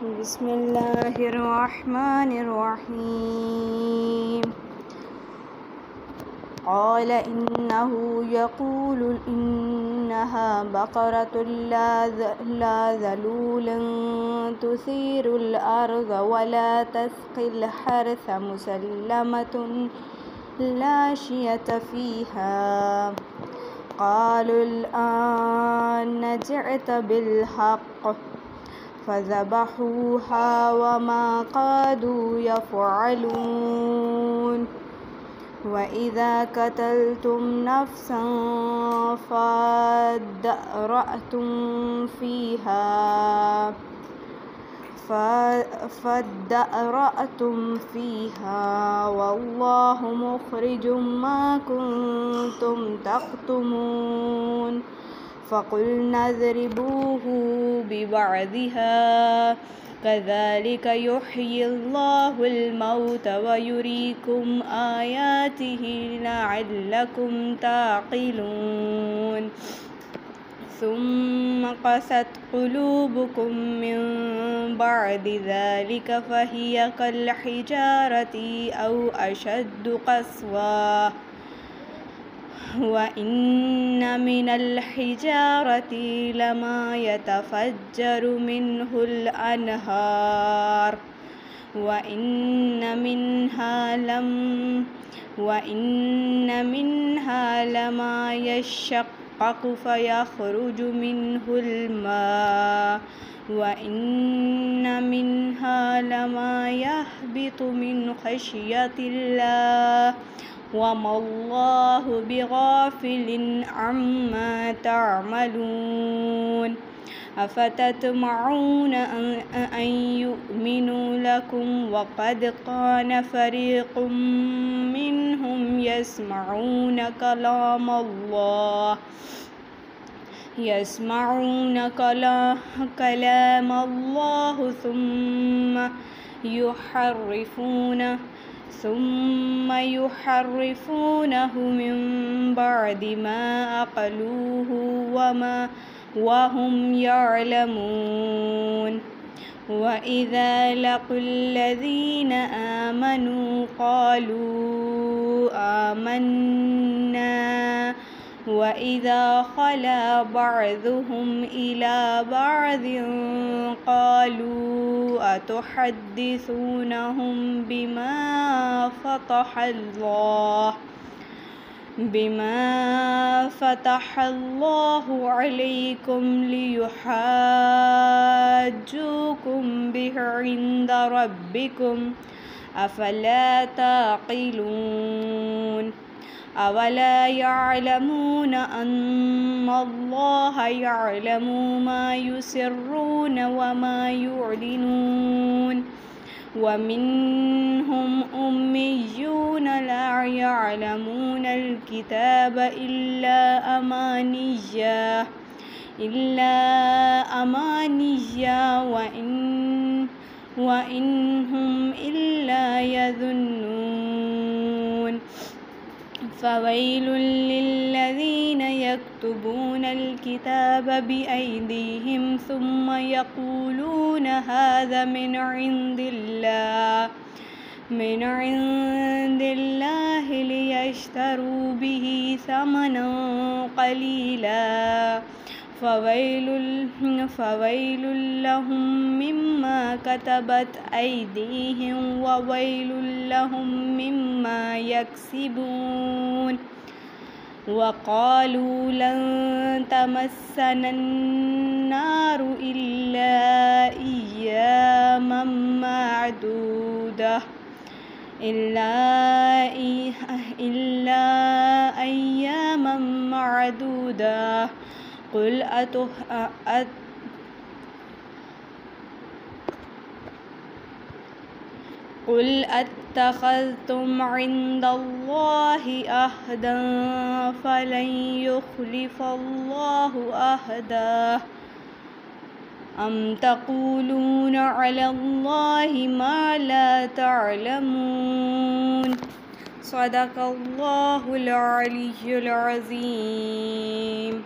बिस्मिल्लाहिर्रहमानिर्रहीम। क़ाल इन्नहु यक़ूलु इन्नहा बक़रतुन ला ज़लूलुन तुसीरुल अर्ज़ वला तस्क़िल हर्थ मुसल्लमतुन ला शियता फ़ीहा। क़ालू अलआन जिअत बिल्हक़्क़ फ़ज़बहूहा वमा कादू यफ़अलून। वइज़ा क़तलतुम नफ़्सन फ़द्दअरअतुम फ़ीहा वल्लाहु मुख़रिजुम मा कुन्तुम तक्तुमून। फ़क़ुल्ना इज़रिबूहु बिबअदिहा कज़ालिका युह्यिल्लाहुल मौता वयुरीकुम आयातिहि लअल्लकुम ताक़िलून। सुम्मा क़सत क़ुलूबुकुम मिन बअदि ज़ालिका फ़हिय कल्हिजारति औ अशद्दु क़स्वा। व इन्न मिनल हिजारति लमा यतफ़ज्जरु मिन्हुल अन्हार व इन्न मिन्हा लमा यशक़्क़क़ु फ़यख़रुजु मिन्हुल माअ व इन्न मिन्हा लमा यहबितु मिन ख़श्यतिल्लाह वमल्लाहु बिग़ाफ़िलिन अम्मा तअमलून। अफ़ततमऊन अन युमिनू लकुम वक़द कान फ़रीक़ुम मिन्हुम यस्मऊन कलामल्लाह ثم يحرفونه من بعد ما أقلوه وهم يعلمون। وإذا لقوا الذين آمنوا قالوا آمنا وإذا خلا بعضهم إلى بعض قالوا أتحدثونهم بما فتح الله عليكم ليحاجوكم به عند ربكم أفلا تعقلون। أولا يعلمون أن الله يعلم ما يسرون وما يعلنون ومنهم أميون لا يعلمون الكتاب إلا أمانيا وإن هم إلا يظنون। فويل للذين يكتبون الكتاب بأيديهم ثم يقولون هذا من عند الله ليشتروا به ثمنا قليلا فويل لهم مما كتبت أيديهم وويل لهم مما يكسبون. وقالوا لن تمسنا النار إلا أياما معدودة قل أتخذتم عند الله عهدا فلن يخلف الله عهده أم تقولون على الله ما لا تعلمون। صدق الله العلي العظيم।